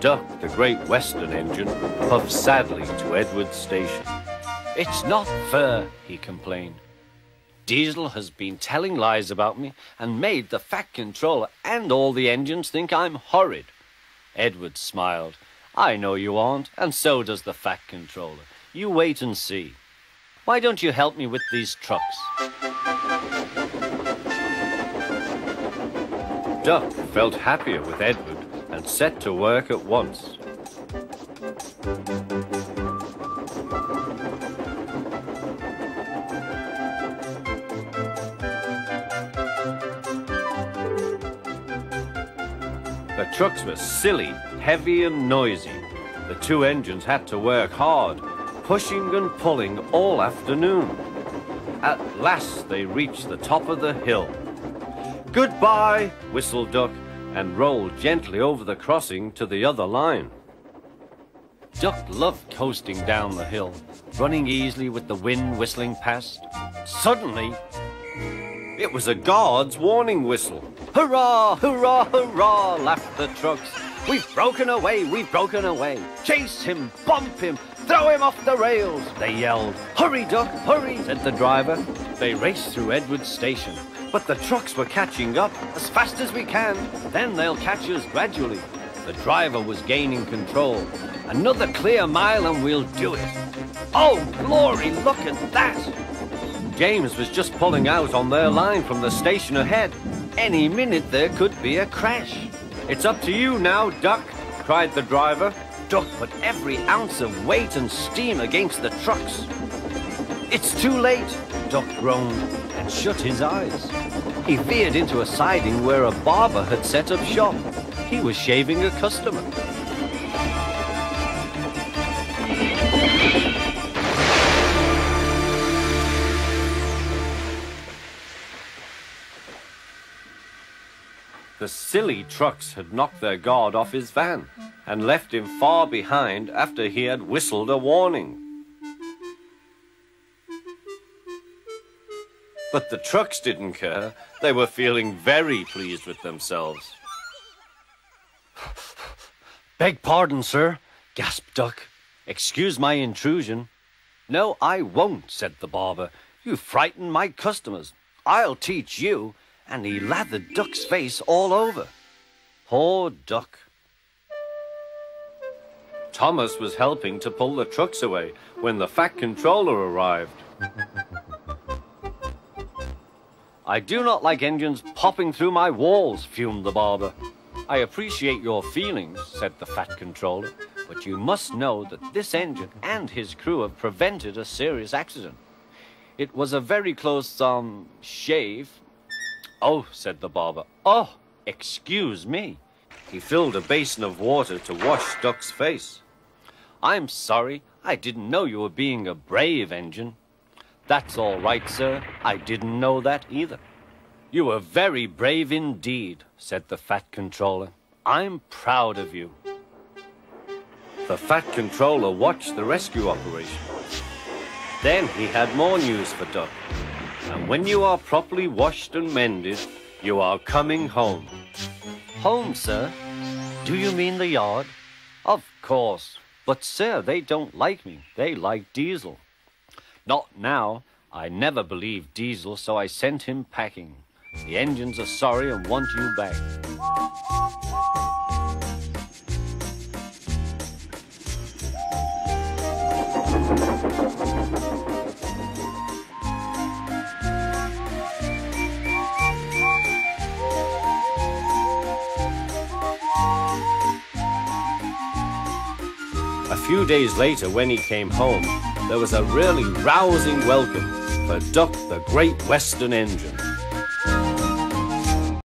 Duck, the great Western engine, puffed sadly to Edward's station. "It's not fair," he complained. "Diesel has been telling lies about me and made the Fat Controller and all the engines think I'm horrid." Edward smiled. "I know you aren't, and so does the Fat Controller. You wait and see. Why don't you help me with these trucks?" Duck felt happier with Edward and set to work at once. The trucks were silly, heavy and noisy. The two engines had to work hard, pushing and pulling all afternoon. At last they reached the top of the hill. "Goodbye," whistled Duck, and rolled gently over the crossing to the other line. Duck loved coasting down the hill, running easily with the wind whistling past. Suddenly, it was a guard's warning whistle. "Hurrah, hurrah, hurrah," laughed the trucks. "We've broken away, we've broken away. Chase him, bump him, throw him off the rails," they yelled. "Hurry, Duck, hurry," said the driver. They raced through Edward's station, but the trucks were catching up. "As fast as we can, then they'll catch us gradually." The driver was gaining control. "Another clear mile and we'll do it." "Oh, glory, look at that!" James was just pulling out on their line from the station ahead. Any minute there could be a crash. "It's up to you now, Duck," cried the driver. Duck put every ounce of weight and steam against the trucks. "It's too late," Duck groaned and shut his eyes. He veered into a siding where a barber had set up shop. He was shaving a customer. The silly trucks had knocked their guard off his van and left him far behind after he had whistled a warning. But the trucks didn't care. They were feeling very pleased with themselves. "Beg pardon, sir," gasped Duck. "Excuse my intrusion." "No, I won't," said the barber. "You frighten my customers. I'll teach you." And he lathered Duck's face all over. Poor Duck. Thomas was helping to pull the trucks away when the Fat Controller arrived. "I do not like engines popping through my walls," fumed the barber. "I appreciate your feelings," said the Fat Controller, "but you must know that this engine and his crew have prevented a serious accident. It was a very close, shave." "Oh," said the barber. "Oh, excuse me." He filled a basin of water to wash Duck's face. "I'm sorry. I didn't know you were being a brave engine." "That's all right, sir. I didn't know that either." "You were very brave indeed," said the Fat Controller. "I'm proud of you." The Fat Controller watched the rescue operation. Then he had more news for Duck. "And when you are properly washed and mended, you are coming home." "Home, sir? Do you mean the yard?" "Of course. But, sir, they don't like me. They like Diesel." "Not now. I never believed Diesel, so I sent him packing. The engines are sorry and want you back." A few days later, when he came home, there was a really rousing welcome for Duck, the great Western engine.